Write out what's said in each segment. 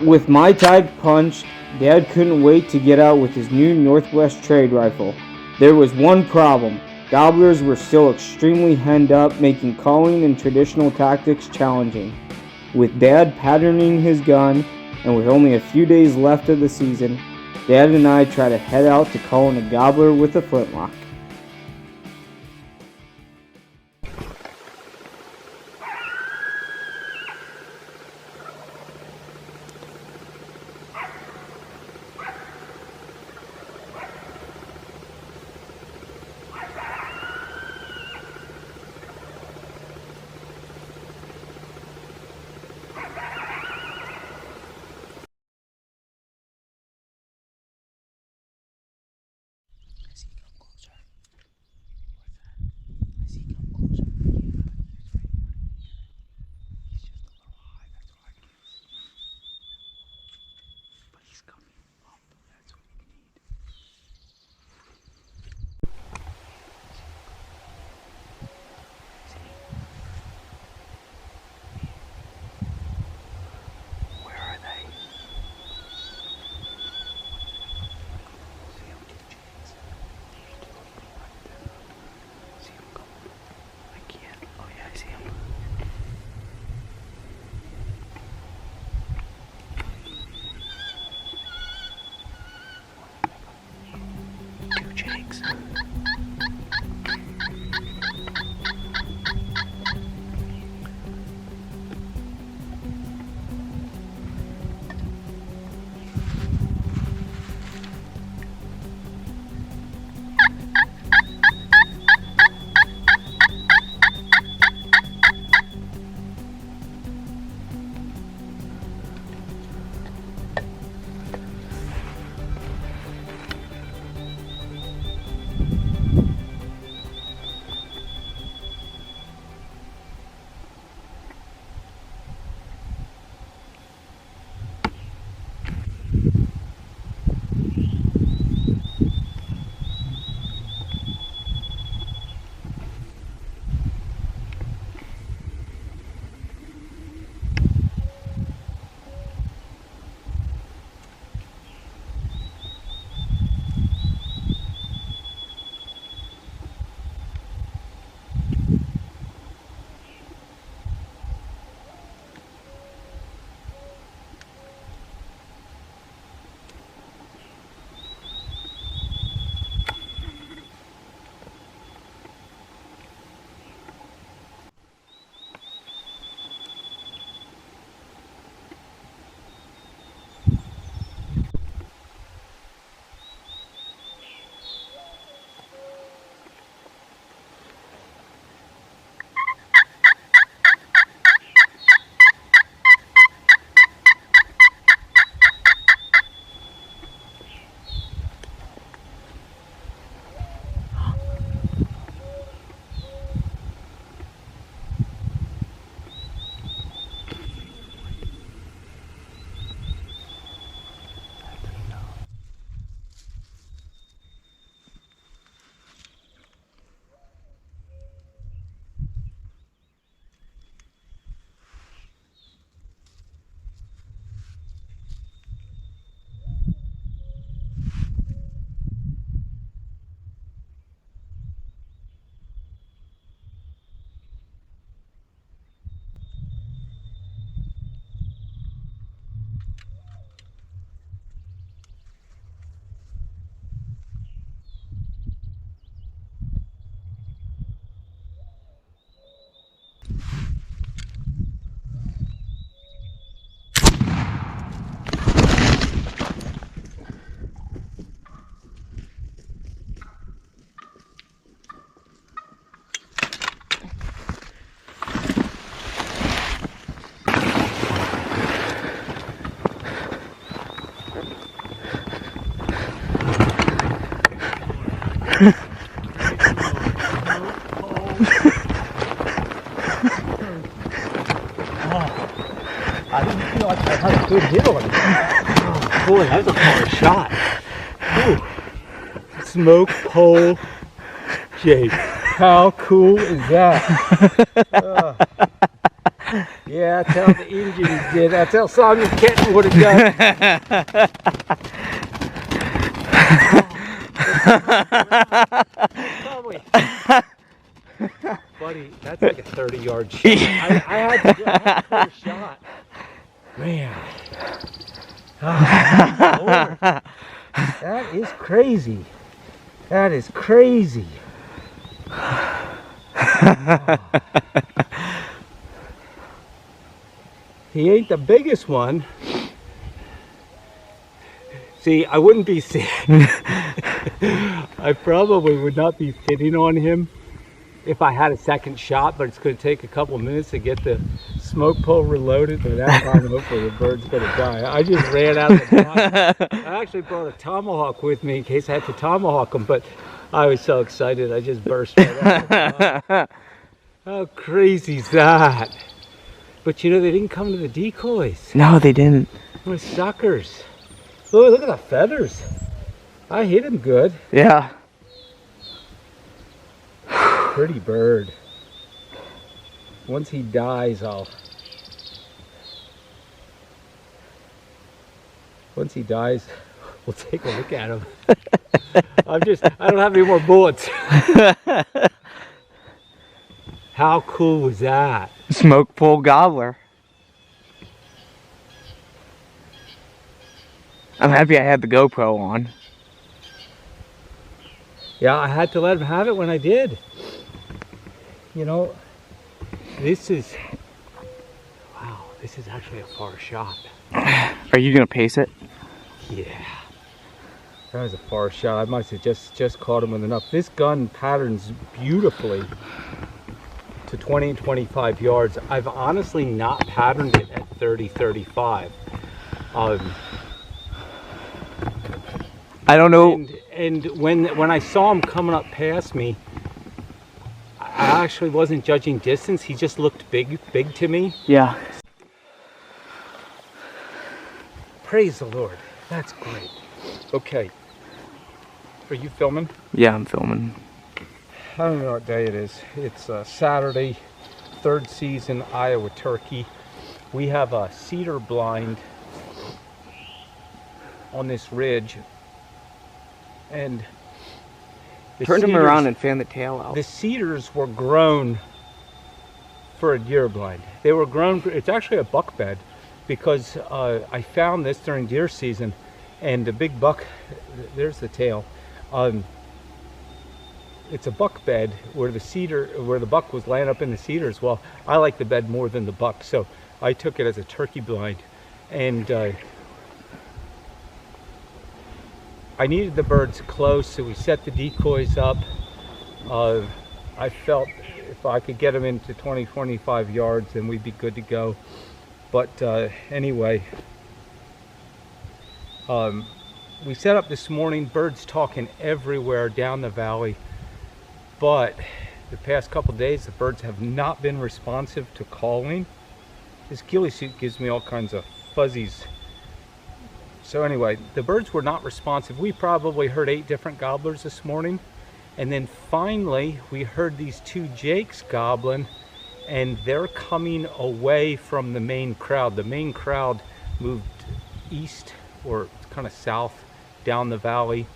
With my tag punched, Dad couldn't wait to get out with his new Northwest trade rifle. There was one problem. Gobblers were still extremely henned up, making calling and traditional tactics challenging. With Dad patterning his gun, and with only a few days left of the season, Dad and I try to head out to calling a gobbler with a flintlock. I didn't feel like I had a good hit on it. Oh, boy, that was a hard shot. Ooh. Smoke pole Jake. How cool is that? Yeah. Yeah, that's how the Indians did. That's how Samuel Kenton would have done. Probably. Buddy, that's like a 30-yard shot. I had to put a shot. Man. Oh, Lord. That is crazy. That is crazy. He ain't the biggest one. See, I wouldn't be I probably would not be sitting on him if I had a second shot, but it's going to take a couple minutes to get the smoke pole reloaded. By that time, hopefully the bird's going to die. I just ran out of the box. I actually brought a tomahawk with me in case I had to tomahawk him, but I was so excited I just burst right out. How crazy is that? But you know, they didn't come to the decoys. No, they didn't. We're suckers. Look at the feathers. I hit him good. Yeah. Pretty bird. Once he dies, once he dies, we'll take a look at him. I don't have any more bullets. How cool was that? Smoke pole gobbler. I'm happy I had the GoPro on. Yeah, I had to let him have it when I did. You know, this is actually a far shot. Are you gonna pace it? Yeah. That was a far shot. I must have just caught him with enough. This gun patterns beautifully to 20 and 25 yards. I've honestly not patterned it at 30, 35. I don't know. And when I saw him coming up past me, I actually wasn't judging distance. He just looked big to me. Yeah. Praise the Lord. That's great. Okay. Are you filming? Yeah, I'm filming. I don't know what day it is. It's Saturday, third season Iowa turkey. We have a cedar blind on this ridge. And Turn him around and fan the tail out. The cedars were grown for a deer blind. They were grown for, it's actually a buck bed, because I found this during deer season, and the big buck, there's the tail. It's a buck bed where the buck was laying up in the cedars. Well, I like the bed more than the buck, so I took it as a turkey blind, and I needed the birds close, so we set the decoys up. I felt if I could get them into 20, 25 yards, then we'd be good to go. But anyway, we set up this morning, birds talking everywhere down the valley, but the past couple days the birds have not been responsive to calling. This ghillie suit gives me all kinds of fuzzies. So anyway, the birds were not responsive. We probably heard 8 different gobblers this morning. And then finally, we heard these 2 jakes gobbling, and they're coming away from the main crowd. The main crowd moved east, or kind of south, down the valley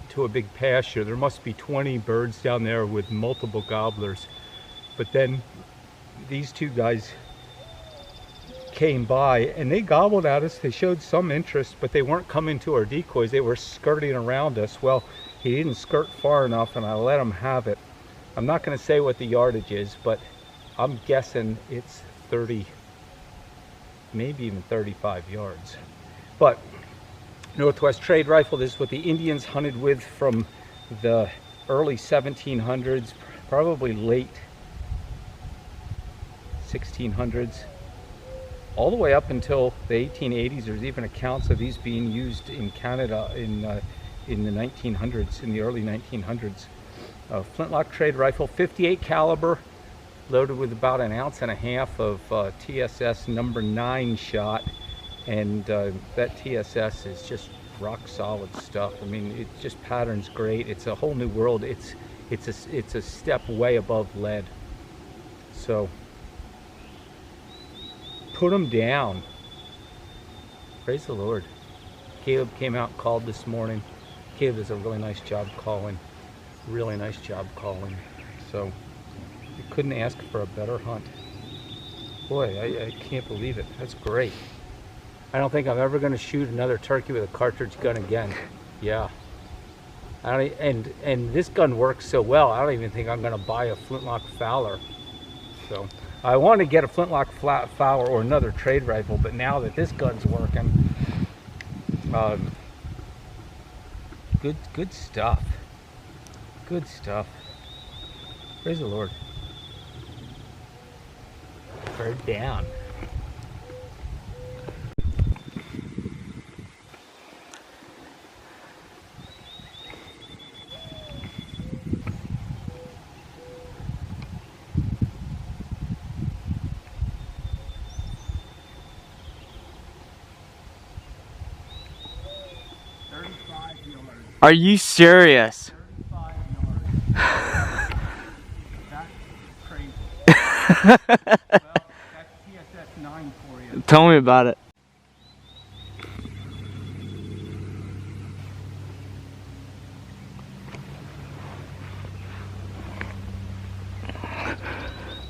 to a big pasture. There must be 20 birds down there with multiple gobblers. But then these 2 guys came by and they gobbled at us. They showed some interest, but they weren't coming to our decoys. They were skirting around us. Well, he didn't skirt far enough, and I let him have it. I'm not going to say what the yardage is, but I'm guessing it's 30, maybe even 35 yards. But Northwest trade rifle, this is what the Indians hunted with from the early 1700s, probably late 1600s. All the way up until the 1880s. There's even accounts of these being used in Canada in the 1900s, in the early 1900s. Flintlock trade rifle, 58 caliber, loaded with about 1.5 ounces of TSS number 9 shot, and that TSS is just rock solid stuff. I mean, it just patterns great. It's a whole new world. It's a step way above lead. So put them down. Praise the Lord. Caleb came out and called this morning. Caleb does a really nice job calling. Really nice job calling. So you couldn't ask for a better hunt. Boy, I can't believe it. That's great. I don't think I'm ever going to shoot another turkey with a cartridge gun again. Yeah. And this gun works so well, I don't even think I'm going to buy a Flintlock Fowler. So I want to get a Flintlock Fowler or another trade rifle, but now that this gun's working, good stuff. Good stuff. Praise the Lord. Bird down. Are you serious? 35 yards. That's crazy. Well, that's TSS 9 for you. Tell me about it.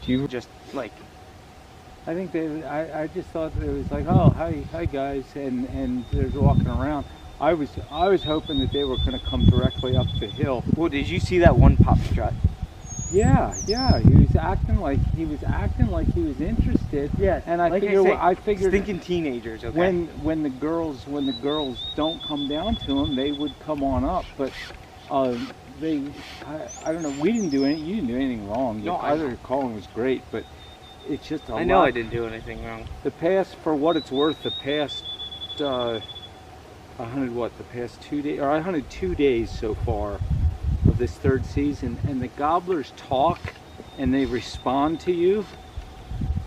Do you just like? I think I just thought it was like, oh, hi guys, and they're walking around. I was hoping that they were going to come directly up the hill. Well, did you see that one pop strut? Yeah, he was acting like he was interested. Yeah, and I figured thinking teenagers. Okay. When the girls don't come down to him, they would come on up. But I don't know. We didn't do anything. You didn't do anything wrong. No, Your calling was great, but it's just I know I didn't do anything wrong. The past, for what it's worth, the past. I hunted the past 2 days, or I hunted 2 days so far of this third season, and the gobblers talk and they respond to you,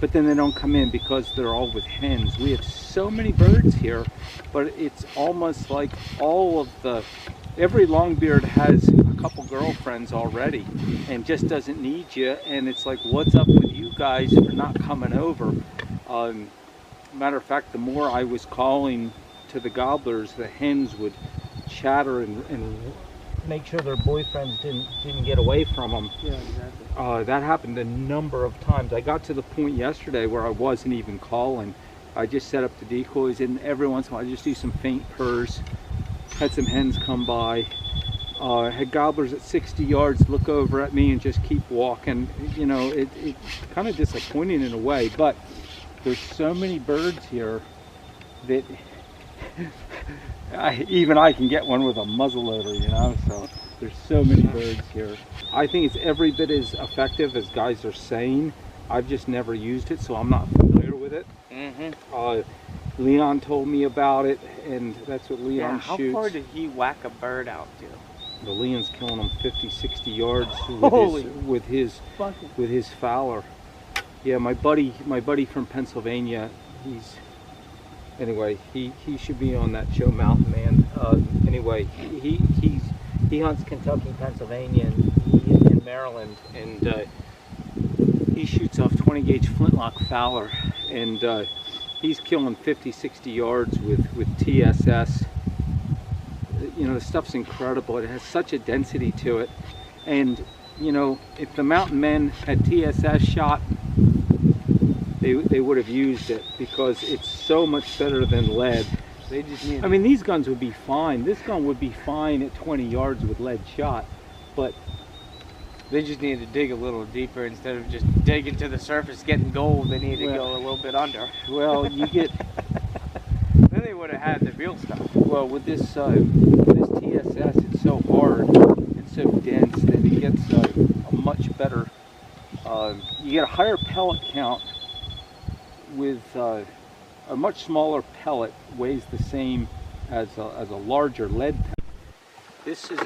but then they don't come in because they're all with hens. We have so many birds here, but it's almost like every longbeard has a couple girlfriends already and just doesn't need you, and it's like, what's up with you guys for not coming over? Matter of fact, the more I was calling to the gobblers, the hens would chatter and make sure their boyfriends didn't get away from them. Yeah, exactly. That happened a number of times. I got to the point yesterday where I wasn't even calling. I just set up the decoys, and every once in a while I just do some faint purrs. Had some hens come by. Had gobblers at 60 yards look over at me and just keep walking. You know, it's kind of disappointing in a way, but there's so many birds here that even I can get one with a muzzleloader, you know, so there's so many birds here. I think it's every bit as effective as guys are saying. I've just never used it, so I'm not familiar with it. Leon told me about it, and that's what Leon shoots. How far did he whack a bird out to? The Leon's killing them 50, 60 yards with his Fowler. Yeah, my buddy from Pennsylvania, anyway, he should be on that show, Mountain Man. Anyway, he hunts Kentucky, Pennsylvania, and Maryland, and he shoots off 20 gauge flintlock Fowler, and he's killing 50, 60 yards with TSS. You know, the stuff's incredible. It has such a density to it, and you know, if the Mountain Men had TSS shot, they would have used it because it's so much better than lead. They just need. I mean, these guns would be fine. This gun would be fine at 20 yards with lead shot, but they just need to dig a little deeper instead of just digging to the surface, getting gold. They need to go a little bit under. Well, you get. Then they would have had the real stuff. Well, with this TSS, it's so hard and so dense that it gets a much better. You get a higher pellet count with a much smaller pellet, weighs the same as a larger lead pellet. This is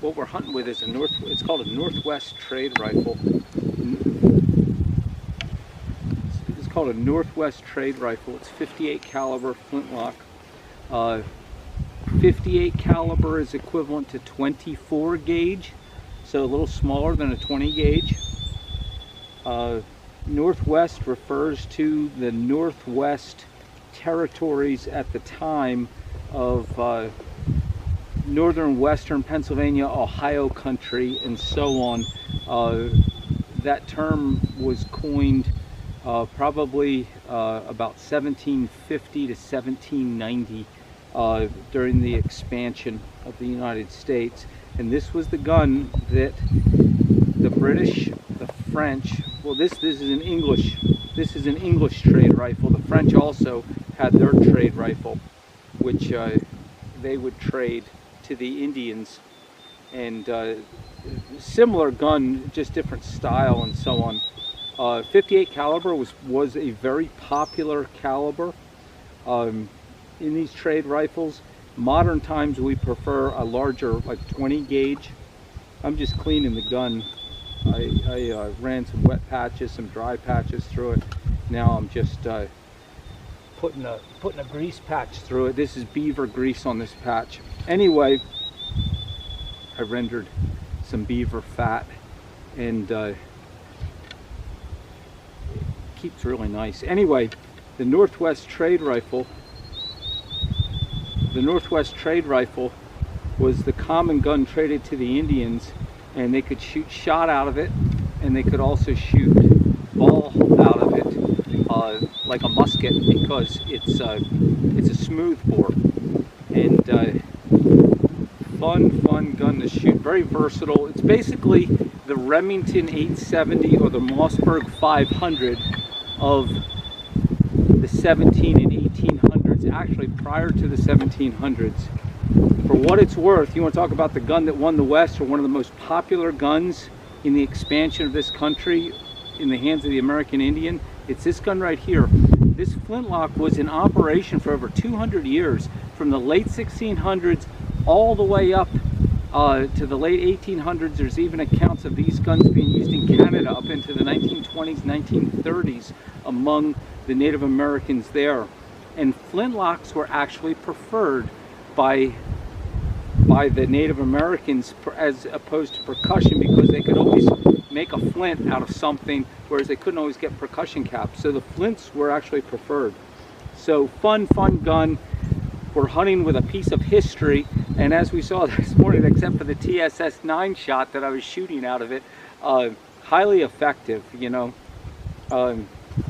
what we're hunting with is it's called a Northwest trade rifle. It's called a Northwest trade rifle. It's 58 caliber flintlock. 58 caliber is equivalent to 24 gauge, so a little smaller than a 20 gauge. Northwest refers to the Northwest territories at the time of northern western Pennsylvania, Ohio country, and so on. That term was coined probably about 1750 to 1790 during the expansion of the United States. And this was the gun that the British, the French, well, this is an English trade rifle. The French also had their trade rifle, which they would trade to the Indians, and similar gun, just different style and so on. 58 caliber was a very popular caliber in these trade rifles. Modern times we prefer a larger, like 20 gauge. I'm just cleaning the gun. I ran some wet patches, some dry patches through it. Now I'm just putting a grease patch through it. This is beaver grease on this patch. Anyway, I rendered some beaver fat, and it keeps really nice. Anyway, the Northwest trade rifle was the common gun traded to the Indians, and they could shoot shot out of it, and they could also shoot ball out of it like a musket, because it's a smooth bore, and fun gun to shoot. Very versatile. It's basically the Remington 870 or the Mossberg 500 of the 17 and 1800s, actually prior to the 1700s. For what it's worth, you want to talk about the gun that won the West, or one of the most popular guns in the expansion of this country in the hands of the American Indian, it's this gun right here. This flintlock was in operation for over 200 years, from the late 1600s all the way up to the late 1800s. There's even accounts of these guns being used in Canada up into the 1920s, 1930s among the Native Americans there. And flintlocks were actually preferred by the Native Americans as opposed to percussion, because they could always make a flint out of something, whereas they couldn't always get percussion caps. So the flints were actually preferred. So fun gun. We're hunting with a piece of history, and as we saw this morning, except for the TSS 9 shot that I was shooting out of it, highly effective, you know.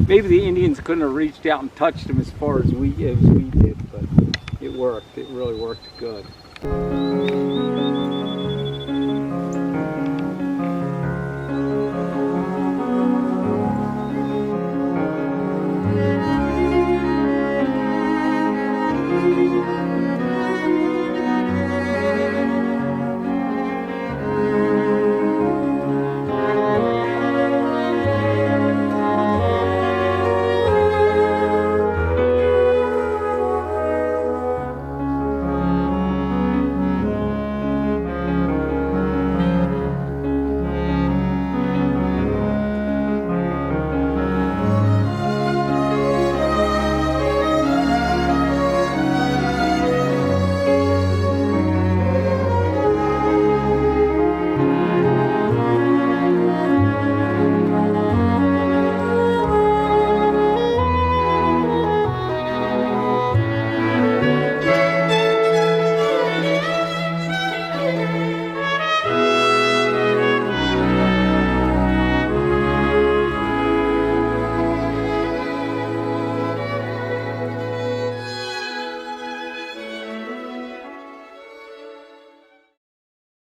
Maybe the Indians couldn't have reached out and touched them as far as we did, but it worked. It really worked good.